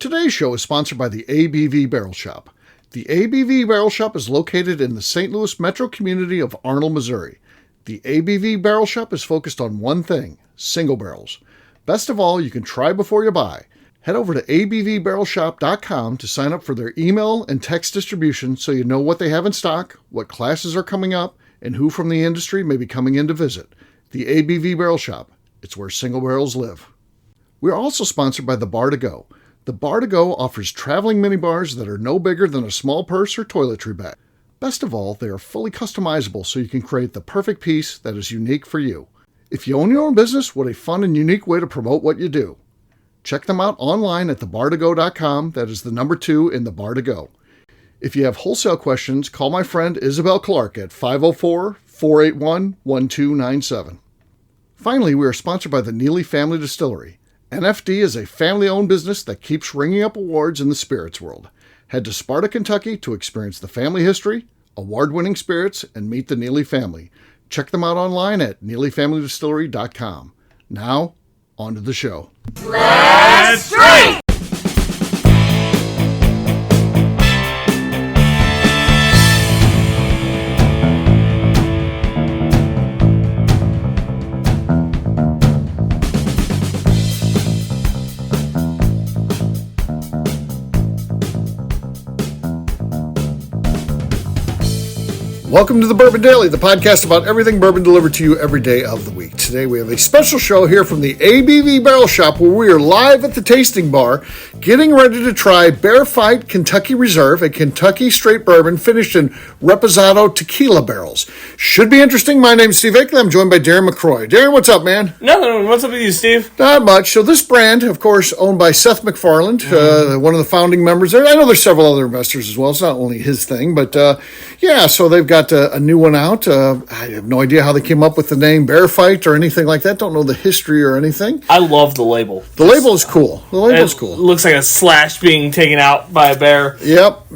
Today's show is sponsored by the ABV Barrel Shop. The ABV Barrel Shop is located in the St. Louis metro community of Arnold, Missouri. The ABV Barrel Shop is focused on one thing, single barrels. Best of all, you can try before you buy. Head over to abvbarrelshop.com to sign up for their email and text distribution so you know what they have in stock, what classes are coming up, and who from the industry may be coming in to visit. The ABV Barrel Shop. It's where single barrels live. We are also sponsored by the Bar to Go. The Bar to Go offers traveling minibars that are no bigger than a small purse or toiletry bag. Best of all, they are fully customizable so you can create the perfect piece that is unique for you. If you own your own business, what a fun and unique way to promote what you do. Check them out online at thebartogo.com. That is the number 2 in the Bar to Go. If you have wholesale questions, call my friend Isabel Clark at 504-481-1297. Finally, we are sponsored by the Neely Family Distillery. NFD is a family-owned business that keeps ringing up awards in the spirits world. Head to Sparta, Kentucky to experience the family history, award-winning spirits, and meet the Neely family. Check them out online at neelyfamilydistillery.com. Now, on to the show. Let's drink! Welcome to the Bourbon Daily, the podcast about everything bourbon delivered to you every day of the week. Today we have a special show here from the ABV Barrel Shop where we are live at the tasting bar getting ready to try Bear Fight Kentucky Reserve, a Kentucky straight bourbon finished in Reposado tequila barrels. Should be interesting. My name's Steve Aiken. I'm joined by Darren McCroy. Darren, what's up, man? Nothing. What's up with you, Steve? Not much. So this brand, of course, owned by Seth MacFarlane, one of the founding members there. I know there's several other investors as well. It's not only his thing, but yeah, so they've got a new one out. I have no idea how they came up with the name Bear Fight or anything like that. Don't know the history or anything. I love the label. The label is cool. The label's cool. Looks like a slash being taken out by a bear. Yep.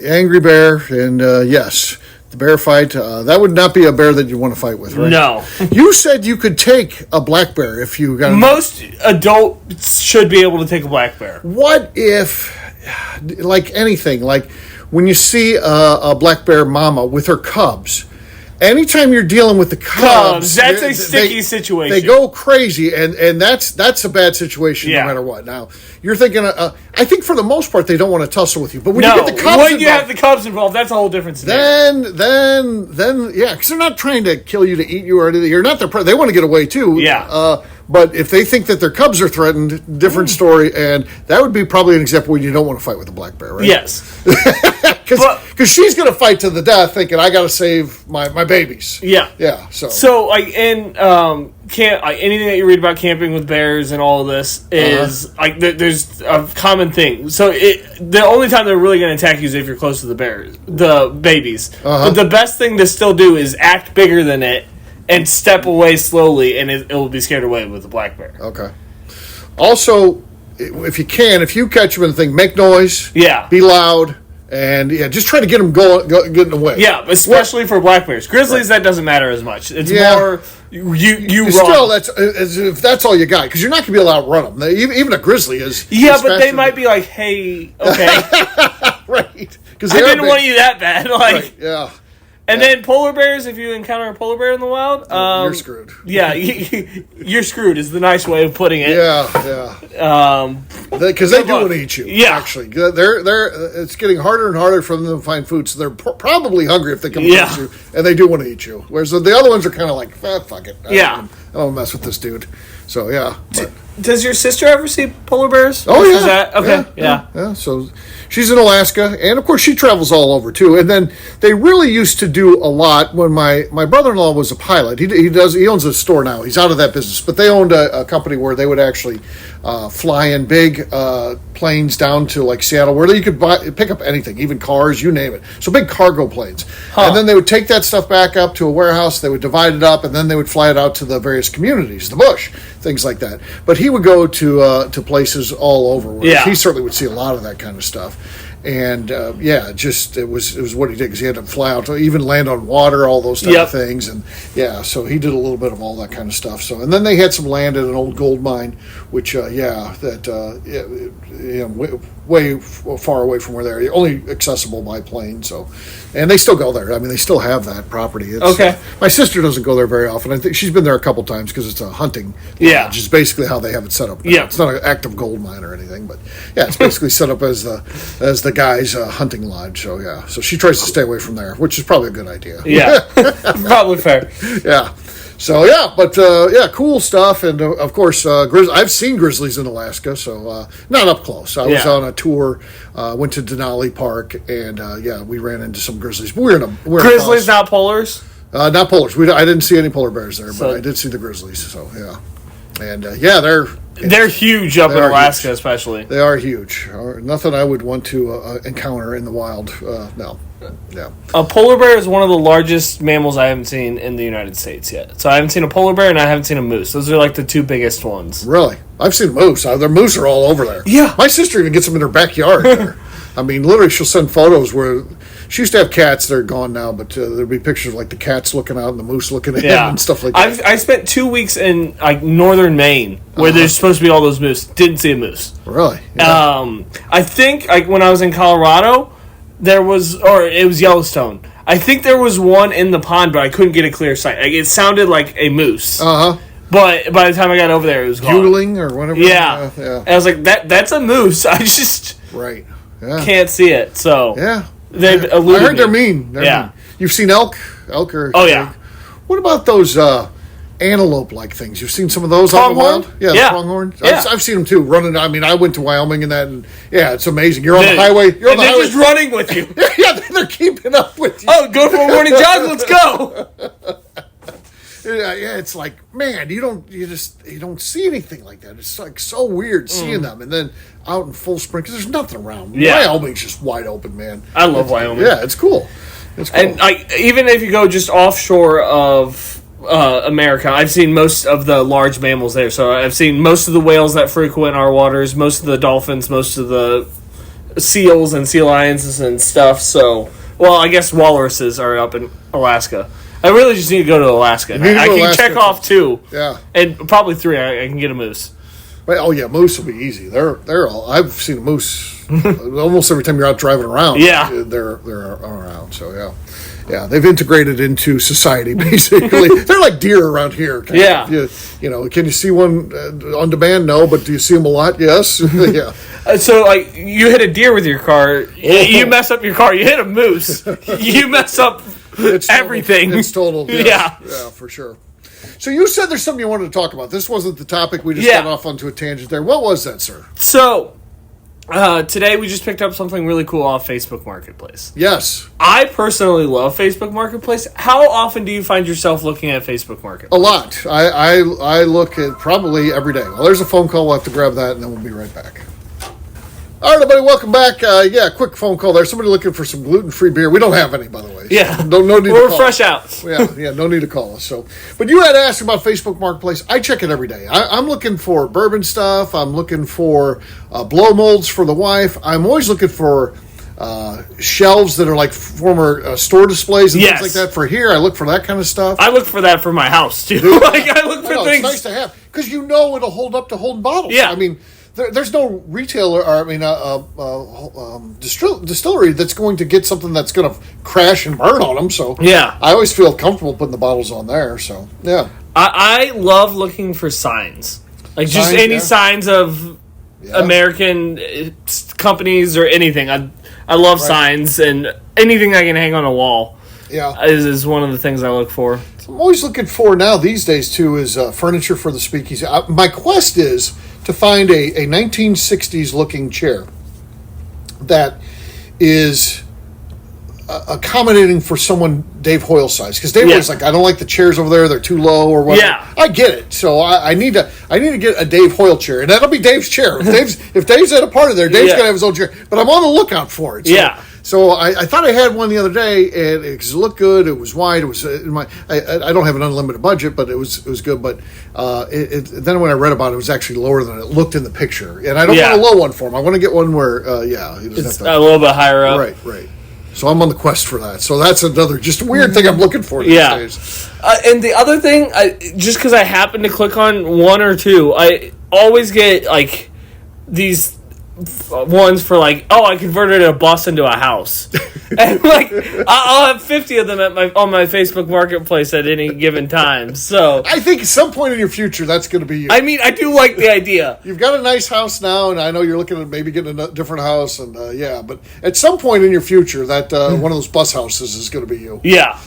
Angry bear. And yes, the Bear Fight. That would not be a bear that you want to fight with, right? No. You said you could take a black bear if you got... Most adults should be able to take a black bear. What if, like anything, like... when you see a black bear mama with her cubs, anytime you're dealing with the cubs, that's a sticky situation. They go crazy, and that's a bad situation no matter what. Now, you're thinking, I think for the most part, they don't want to tussle with you. But when you get the cubs involved, you have the cubs involved, that's a whole different scenario. Then, yeah, because they're not trying to kill you to eat you or anything. You're not their they want to get away, too. Yeah. But if they think that their cubs are threatened, different story. And that would be probably an example when you don't want to fight with a black bear, right? Yes. Because she's going to fight to the death thinking, I got to save my babies. Yeah. Yeah. So like, in anything that you read about camping with bears and all of this is, like, there's a common thing. So the only time they're really going to attack you is if you're close to the babies. But the best thing to still do is act bigger than it and step away slowly, and it will be scared away with the black bear. Okay. Also, if you catch them in the thing, make noise. Yeah. Be loud. And just try to get them getting away. Yeah, especially for black bears. Grizzlies, that doesn't matter as much. It's more you run. Still, if that's all you got, because you're not going to be allowed to run them. Even a grizzly is. Yeah, but they might be like, hey, okay, right? Because I didn't want you that bad. Like, right. Yeah. And then polar bears, if you encounter a polar bear in the wild... you're screwed. Yeah, you're screwed is the nice way of putting it. Yeah. Because they do want to eat you, actually. It's getting harder and harder for them to find food, so they're probably hungry if they come across you, and they do want to eat you. Whereas the other ones are kind of like, fuck it. I don't mess with this dude. So, yeah. Does your sister ever see polar bears? Oh, yeah. Is that, okay, yeah. So she's in Alaska, and of course she travels all over too. And then they really used to do a lot when my brother-in-law was a pilot. He owns a store now. He's out of that business, but they owned a company where they would actually fly in big planes down to like Seattle, where you could pick up anything, even cars, you name it. So big cargo planes, and then they would take that stuff back up to a warehouse. They would divide it up, and then they would fly it out to the various communities, the bush, things like that. But he would go to places all over. Where he certainly would see a lot of that kind of stuff. And it was what he did because he had to fly out to even land on water, all those type of things, and so he did a little bit of all that kind of stuff. So and then they had some land at an old gold mine, which way far away from where they're only accessible by plane. So, and they still go there. I mean, they still have that property. It's, my sister doesn't go there very often. I think she's been there a couple times because it's a hunting lodge. Is basically how they have it set up. Yeah, it's not an active gold mine or anything, but it's basically set up as the guy's hunting lodge. So so she tries to stay away from there, which is probably a good idea. Yeah, probably fair. Yeah. So cool stuff, and of course, I've seen grizzlies in Alaska, so not up close. I was on a tour, went to Denali Park, and we ran into some grizzlies. But we're in grizzlies, not polars. Not polars. I didn't see any polar bears there, but I did see the grizzlies. So and they're huge up in Alaska, especially. They are huge. Nothing I would want to encounter in the wild. No. Yeah. A polar bear is one of the largest mammals I haven't seen in the United States yet. So I haven't seen a polar bear and I haven't seen a moose. Those are like the two biggest ones. Really? I've seen moose. Their moose are all over there. Yeah. My sister even gets them in her backyard there. I mean, literally, she'll send photos where she used to have cats. They're gone now, but there'd be pictures of like the cats looking out and the moose looking in and stuff like that. I spent 2 weeks in like northern Maine where there's supposed to be all those moose. Didn't see a moose. Really? Yeah. I think like when I was in Colorado, it was Yellowstone. I think there was one in the pond, but I couldn't get a clear sight. Like, it sounded like a moose. But by the time I got over there, it was gone. Bugling or whatever. Yeah. And I was like, that's a moose. I just can't see it. So I heard they're mean. Mean. You've seen elk? Elk or What about those antelope-like things? You've seen some of those on the wild? Yeah, pronghorn. Yeah. I've seen them too, running. I mean, I went to Wyoming and that, and it's amazing. You're on the highway. They're just running with you. They're keeping up with you. Oh, go for a morning jog. Let's go. It's like, man, you don't see anything like that. It's like so weird seeing them, and then out in full spring because there's nothing around. Wyoming's just wide open, man. I love Wyoming. Yeah, it's cool. It's cool. And even if you go just offshore of America, I've seen most of the large mammals there. So I've seen most of the whales that frequent our waters, most of the dolphins, most of the seals and sea lions and stuff. So, I guess walruses are up in Alaska. I really just need to go to Alaska. I can check off 2. Yeah. And probably 3. I can get a moose. Moose will be easy. They're all. I've seen a moose almost every time you're out driving around. Yeah. They're around. So yeah, they've integrated into society basically. They're like deer around here. Can you see one on demand? No, but do you see them a lot? Yes. Yeah. So like you hit a deer with your car, you mess up your car. You hit a moose, you mess up everything. It's total. Yeah, for sure. So you said there's something you wanted to talk about. This wasn't the topic. We just got off onto a tangent there. What was that, sir? So today we just picked up something really cool off Facebook Marketplace. Yes. I personally love Facebook Marketplace. How often do you find yourself looking at Facebook Marketplace? A lot. I look at probably every day. Well, there's a phone call. We'll have to grab that, and then we'll be right back. All right, everybody, welcome back. Quick phone call there. Somebody looking for some gluten-free beer. We don't have any, by the way. Yeah. No need to call. We're fresh out. No need to call us. So, but you had asked about Facebook Marketplace. I check it every day. I'm looking for bourbon stuff. I'm looking for blow molds for the wife. I'm always looking for shelves that are like former store displays and things like that. For here, I look for that kind of stuff. I look for that for my house, too. I look for things. It's nice to have because it'll hold up to holding bottles. Yeah. I mean, there's no retailer, distillery that's going to get something that's going to crash and burn on them. So I always feel comfortable putting the bottles on there. So I love looking for signs, like just any signs of American companies or anything. I love signs and anything I can hang on a wall. Is one of the things I look for. I'm always looking for now these days too is furniture for the speakeasy. My quest is to find a 1960s looking chair that is accommodating for someone Dave Hoyle size, because Dave Hoyle's like, I don't like the chairs over there; they're too low or whatever. Yeah, I get it. So I need to get a Dave Hoyle chair, and that'll be Dave's chair. If Dave's at a party there, Dave's gonna have his own chair. But I'm on the lookout for it. So So I thought I had one the other day, and because it looked good, it was wide. It was I don't have an unlimited budget, but it was good. But then when I read about it, it was actually lower than it looked in the picture. And I don't want a low one for him. I want to get one where he doesn't it's a little bit higher up. Right. So I'm on the quest for that. So that's another just weird thing I'm looking for these days. And the other thing, just because I happen to click on one or two, I always get like these ones for like, I converted a bus into a house, and like I'll have 50 of them on my Facebook Marketplace at any given time. So I think at some point in your future that's going to be you. I mean, I do like the idea. You've got a nice house now, and I know you're looking at maybe getting a different house, and but at some point in your future, that one of those bus houses is going to be you. Yeah.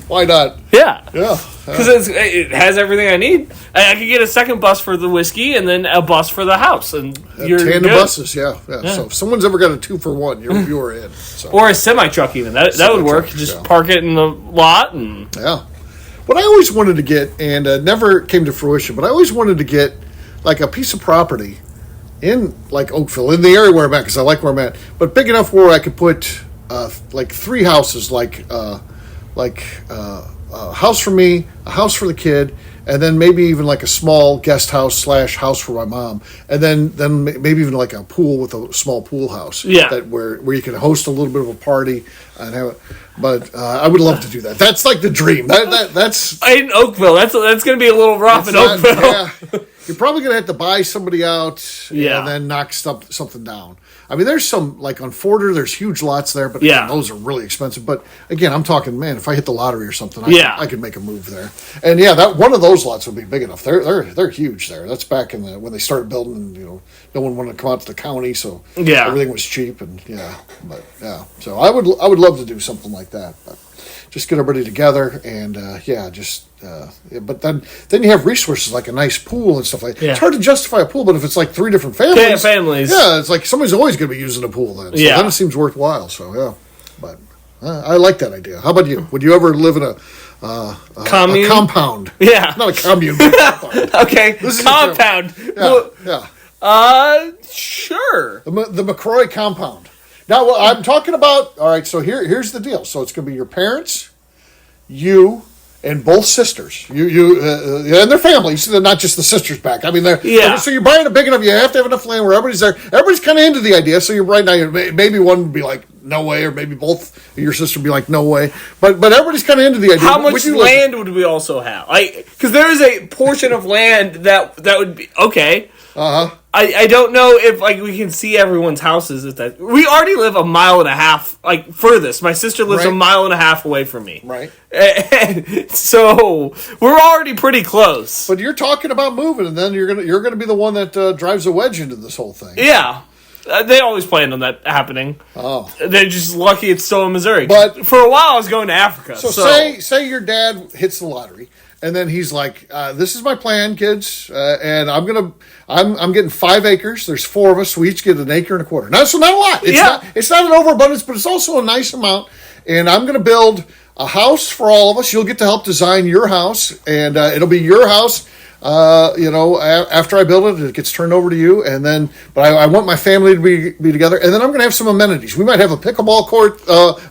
Why not? Yeah. Because it has everything I need. I could get a second bus for the whiskey and then a bus for the house, and you're tandem good. buses. Yeah. So if someone's ever got a 2-for-1, you're in. So. Or a semi truck, even that would work. Just park it in the lot and What I always wanted to get, and never came to fruition, but I always wanted to get like a piece of property in like Oakville, in the area where I'm at, because I like where I'm at, but big enough where I could put like 3 houses, like a house for me, a house for the kid, and then maybe even like a small guest house / house for my mom, and then maybe even like a pool with a small pool house. Where you can host a little bit of a party and have it. But I would love to do that. That's like the dream. That's in Oakville. That's going to be a little rough in Oakville. Yeah. You're probably going to have to buy somebody out and then knock something down. I mean, there's some, like on Forder, there's huge lots there, but again, those are really expensive. But again, I'm talking, man, if I hit the lottery or something, I could make a move there. And that one of those lots would be big enough. They're huge there. That's back in when they started building, and no one wanted to come out to the county, so everything was cheap, and So I would love to do something like that, but just get everybody together and but then you have resources like a nice pool and stuff like that. It's hard to justify a pool, but if it's like 3 different families, it's like somebody's always going to be using a pool then. So then it seems worthwhile. So but I like that idea. How about you? Would you ever live in a compound? Yeah, not a commune. But a compound. Okay, this compound. Sure. The McCrory compound. Now, I'm talking about. All right, so here's the deal. So it's going to be your parents, you, and both sisters. You and their families, not just the sisters back. I mean, so you're buying a big enough. You have to have enough land where everybody's there. Everybody's kind of into the idea. So you're right now. Maybe one would be like, no way, or maybe both your sister would be like, no way. But everybody's kind of into the idea. How much land would we also have? Because there is a portion of land that would be okay. I don't know if we can see everyone's houses. We already live a mile and a half furthest. My sister lives a mile and a half away from me. Right. So we're already pretty close. But you're talking about moving, and then you're gonna be the one that drives a wedge into this whole thing. Yeah. They always planned on that happening. Oh. They're just lucky it's still in Missouri. But for a while I was going to Africa. So say your dad hits the lottery. And then he's like, "This is my plan, kids, and I'm getting 5 acres. There's 4 of us, so we each get an acre and a quarter. Now, so not a lot. It's not an overabundance, but it's also a nice amount. And I'm going to build a house for all of us. You'll get to help design your house, and it'll be your house. After I build it gets turned over to you. And then, but I want my family to be together. And then I'm going to have some amenities. We might have a pickleball court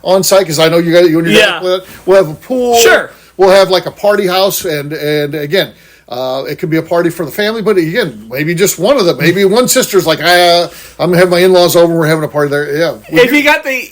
on site because I know you and your dad play it. We'll have a pool. Sure." We'll have like a party house, and again, it could be a party for the family, but again, maybe just one of them. Maybe one sister's like, I'm going to have my in-laws over, we're having a party there. Yeah. If he got the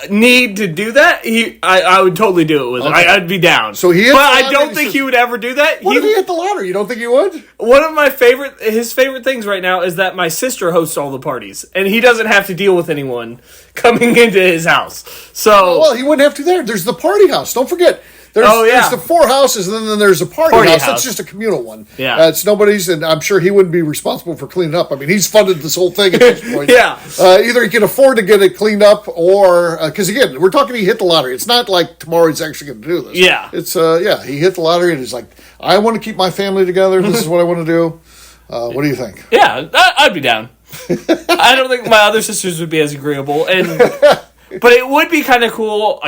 need to do that, I would totally do it with him. I'd be down. So but I don't think he would ever do that. What if he hit the lottery? You don't think he would? One of his favorite things right now is that my sister hosts all the parties, and he doesn't have to deal with anyone coming into his house. So, well, he wouldn't have to there. There's the party house. Don't forget. There's the 4 houses, and then there's a party house. That's just a communal one. Yeah. It's nobody's, and I'm sure he wouldn't be responsible for cleaning up. I mean, he's funded this whole thing at this point. Either he can afford to get it cleaned up, or, because again, we're talking he hit the lottery. It's not like tomorrow he's actually going to do this. Yeah. It's, he hit the lottery, and he's like, I want to keep my family together. This is what I want to do. What do you think? Yeah, I'd be down. I don't think my other sisters would be as agreeable, but it would be kind of cool,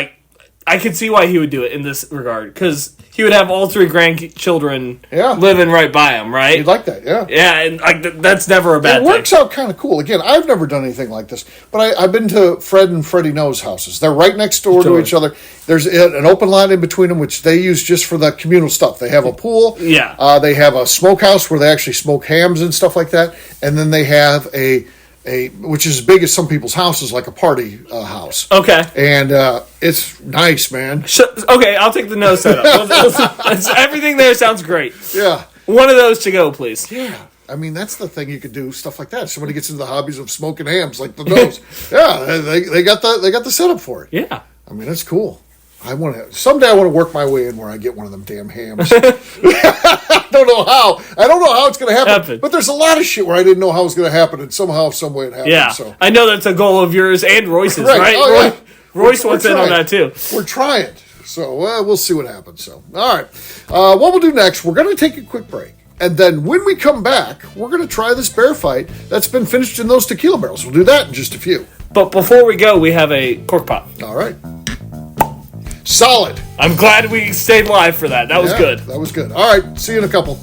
I could see why he would do it in this regard, because he would have all 3 grandchildren Yeah. living right by him, right? You'd like that, yeah. Yeah, and that's never a bad thing. It works out kind of cool. Again, I've never done anything like this, but I've been to Fred and Freddie No's houses. They're right next door to each other. There's an open lot in between them, which they use just for the communal stuff. They have a pool. Yeah. They have a smokehouse where they actually smoke hams and stuff like that. And then they have a which is as big as some people's houses, like a party house. Okay. And it's nice, man. Okay, I'll take the no setup. Everything there sounds great. Yeah. One of those to go, please. Yeah. I mean, that's the thing you could do, stuff like that. Somebody gets into the hobbies of smoking hams, like the nose. Yeah, they got the setup for it. Yeah. I mean, that's cool. Someday I want to work my way in where I get one of them damn hams. I don't know how it's going to happen. But there's a lot of shit where I didn't know how it was going to happen, and somehow, some way it happened. Yeah. So. I know that's a goal of yours and Royce's, right? Oh, yeah. Royce wants in on that, too. We're trying. So we'll see what happens. So, all right. What we'll do next, we're going to take a quick break. And then when we come back, we're going to try this bear fight that's been finished in those tequila barrels. We'll do that in just a few. But before we go, we have a cork pop. All right. Solid. I'm glad we stayed live for that. That was good. That was good. All right. See you in a couple.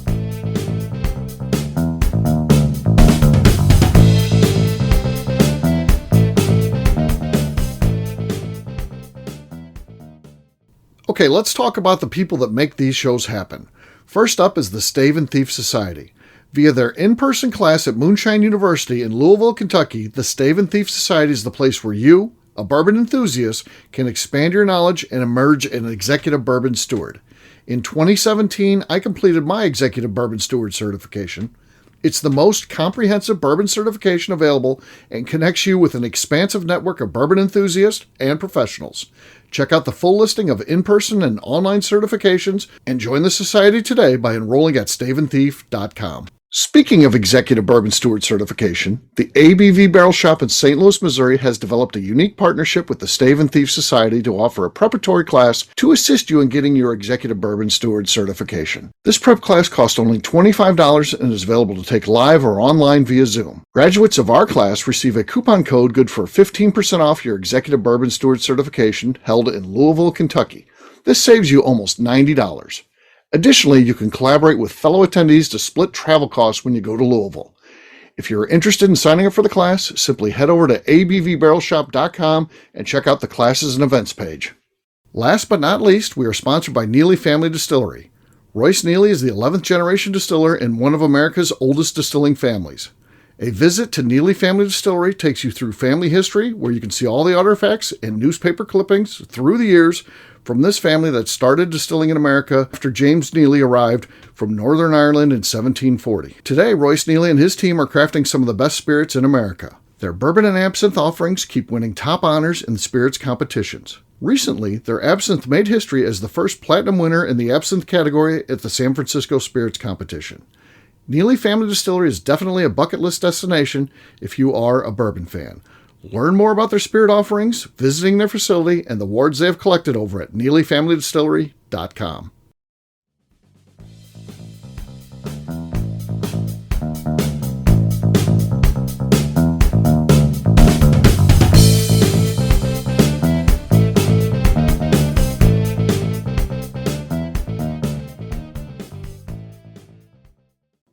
Okay, let's talk about the people that make these shows happen. First up is the Stave and Thief Society. Via their in-person class at Moonshine University in Louisville, Kentucky, the Stave and Thief Society is the place where you, a bourbon enthusiast, can expand your knowledge and emerge an executive bourbon steward. In 2017, I completed my executive bourbon steward certification. It's the most comprehensive bourbon certification available and connects you with an expansive network of bourbon enthusiasts and professionals. Check out the full listing of in-person and online certifications and join the society today by enrolling at staveandthief.com. Speaking of executive bourbon steward certification, the ABV Barrel Shop in St. Louis, Missouri has developed a unique partnership with the Stave and Thief Society to offer a preparatory class to assist you in getting your executive bourbon steward certification. This prep class costs only $25 and is available to take live or online via Zoom. Graduates of our class receive a coupon code good for 15% off your executive bourbon steward certification held in Louisville, Kentucky. This saves you almost $90. Additionally, you can collaborate with fellow attendees to split travel costs when you go to Louisville. If you're interested in signing up for the class, simply head over to abvbarrelshop.com and check out the classes and events page. Last but not least, we are sponsored by Neely Family Distillery. Royce Neely is the 11th generation distiller in one of America's oldest distilling families. A visit to Neely Family Distillery takes you through family history, where you can see all the artifacts and newspaper clippings through the years from this family that started distilling in America after James Neely arrived from Northern Ireland in 1740. Today, Royce Neely and his team are crafting some of the best spirits in America. Their bourbon and absinthe offerings keep winning top honors in spirits competitions. Recently, their absinthe made history as the first platinum winner in the absinthe category at the San Francisco Spirits Competition. Neely Family Distillery is definitely a bucket list destination if you are a bourbon fan. Learn more about their spirit offerings, visiting their facility, and the awards they have collected over at NeelyFamilyDistillery.com.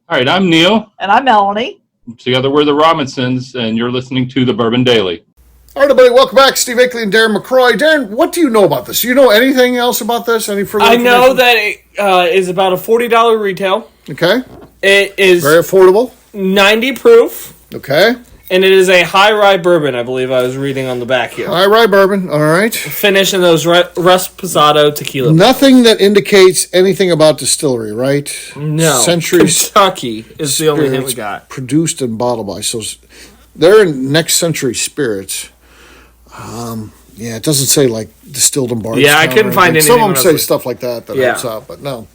All right, I'm Neil. And I'm Melanie. Together we're the Robinsons, and you're listening to the Bourbon Daily. All right, everybody, welcome back. Steve Akeley and Darren McCroy. Darren, what do you know about this? Do you know anything else about this? Any further information? I know that it is about a $40 retail. Okay. It is very affordable. 90 proof. Okay. And it is a high rye bourbon, I believe I was reading on the back here. High rye bourbon, all right. Finish in those Posado tequila. Nothing that indicates anything about distillery, right? No. Kentucky is the only hint we got. Produced and bottled by. So they're in Next Century Spirits. Yeah, it doesn't say like distilled in Bardstown. Yeah, I couldn't find anything. Some of them say stuff like that helps out, but no.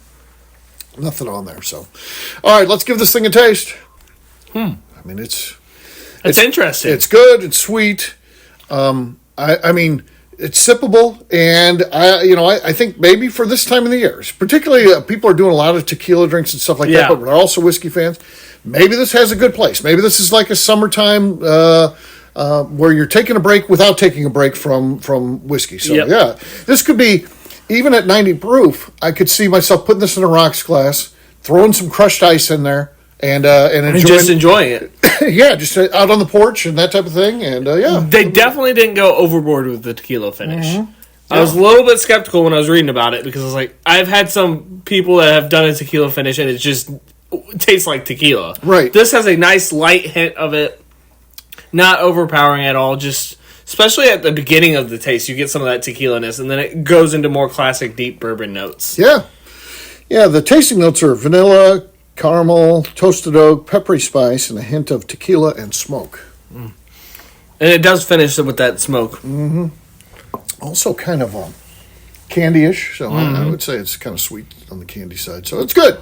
Nothing on there. So, all right, let's give this thing a taste. I mean, it's interesting. It's good. It's sweet. I mean, it's sippable, and I think maybe for this time of the year, particularly people are doing a lot of tequila drinks and stuff like that, but we're also whiskey fans. Maybe this has a good place. Maybe this is like a summertime, where you're taking a break without taking a break from whiskey. So yeah, this could be, even at 90 proof, I could see myself putting this in a rocks glass, throwing some crushed ice in there, and enjoying it. Yeah, just out on the porch and that type of thing. And they definitely didn't go overboard with the tequila finish. Mm-hmm. I was a little bit skeptical when I was reading about it, because I was like, I've had some people that have done a tequila finish and it just tastes like tequila. Right. This has a nice light hint of it, not overpowering at all. Just especially at the beginning of the taste, you get some of that tequila-ness, and then it goes into more classic deep bourbon notes. Yeah. The tasting notes are vanilla, caramel, toasted oak, peppery spice, and a hint of tequila and smoke. And it does finish with that smoke. Mm-hmm. Also kind of candy-ish, so I would say it's kind of sweet on the candy side. So it's good.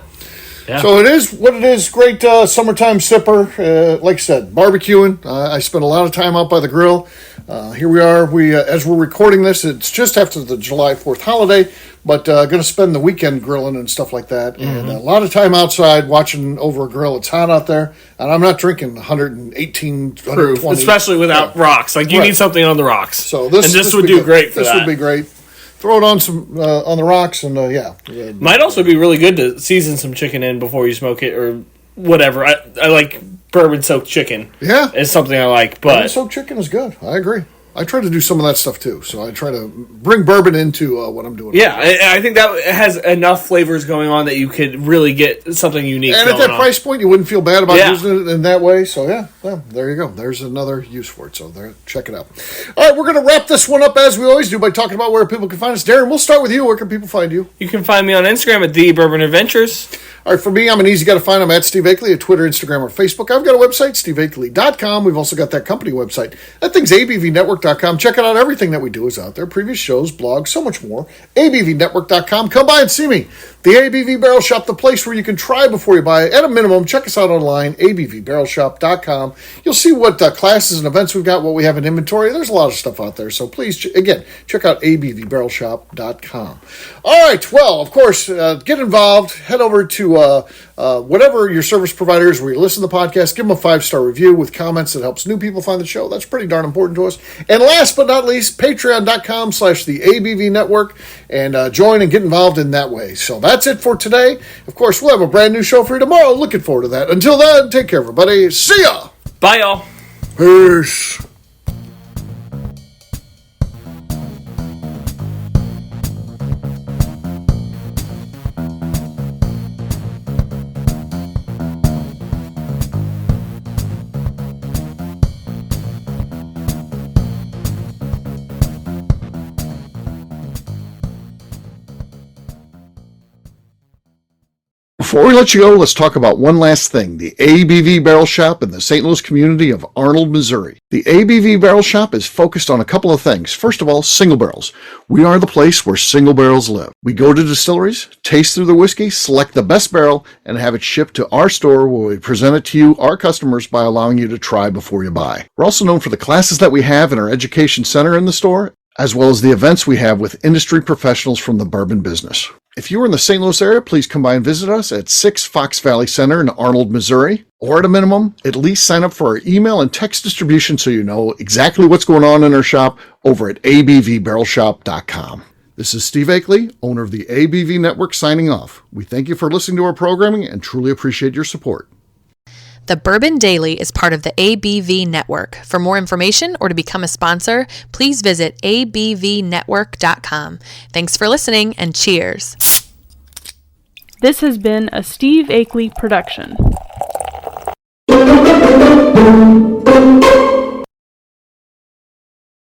Yeah. So it is what it is. Great summertime sipper. Like I said, barbecuing. I spent a lot of time out by the grill. Here we are. As we're recording this, it's just after the July 4th holiday, but going to spend the weekend grilling and stuff like that. Mm-hmm. And a lot of time outside watching over a grill. It's hot out there, and I'm not drinking 118, 120. Especially without rocks. Like, you need something on the rocks. So this would do great for that. This would be great. Throw it on some on the rocks, and might also be really good to season some chicken in before you smoke it or whatever. I like bourbon soaked chicken. Yeah, it's something I like. But bourbon soaked chicken is good. I agree. I try to do some of that stuff too. So I try to bring bourbon into what I'm doing. Yeah, I think that has enough flavors going on that you could really get something unique. And at that price point, you wouldn't feel bad about using it in that way. So there you go. There's another use for it. So check it out. All right, we're going to wrap this one up as we always do by talking about where people can find us. Darren, we'll start with you. Where can people find you? You can find me on Instagram at The Bourbon Adventures. All right, for me, I'm an easy guy to find. I'm at Steve Akeley at Twitter, Instagram, or Facebook. I've got a website, steveakeley.com. We've also got that company website. That thing's abvnetwork.com. Check it out. Everything that we do is out there. Previous shows, blogs, so much more. abvnetwork.com. Come by and see me. The ABV Barrel Shop, the place where you can try before you buy. At a minimum, check us out online, abvbarrelshop.com. You'll see what classes and events we've got, what we have in inventory. There's a lot of stuff out there. So please, again, check out abvbarelshop.com. All right, well, of course, get involved. Head over to whatever your service provider is where you listen to the podcast. Give them a 5-star review with comments that helps new people find the show. That's pretty darn important to us. And last but not least, patreon.com/the ABV Network, and join and get involved in that way. So that's it for today. Of course, we'll have a brand new show for you tomorrow. Looking forward to that. Until then, take care, everybody. See ya. Bye, y'all. Peace. Before we let you go, let's talk about one last thing, the ABV Barrel Shop in the St. Louis community of Arnold, Missouri. The ABV Barrel Shop is focused on a couple of things. First of all, single barrels. We are the place where single barrels live. We go to distilleries, taste through the whiskey, select the best barrel, and have it shipped to our store where we present it to you, our customers, by allowing you to try before you buy. We're also known for the classes that we have in our education center in the store, as well as the events we have with industry professionals from the bourbon business. If you're in the St. Louis area, please come by and visit us at 6 Fox Valley Center in Arnold, Missouri. Or at a minimum, at least sign up for our email and text distribution so you know exactly what's going on in our shop over at abvbarrelshop.com. This is Steve Akeley, owner of the ABV Network, signing off. We thank you for listening to our programming and truly appreciate your support. The Bourbon Daily is part of the ABV Network. For more information or to become a sponsor, please visit abvnetwork.com. Thanks for listening, and cheers. This has been a Steve Akeley production.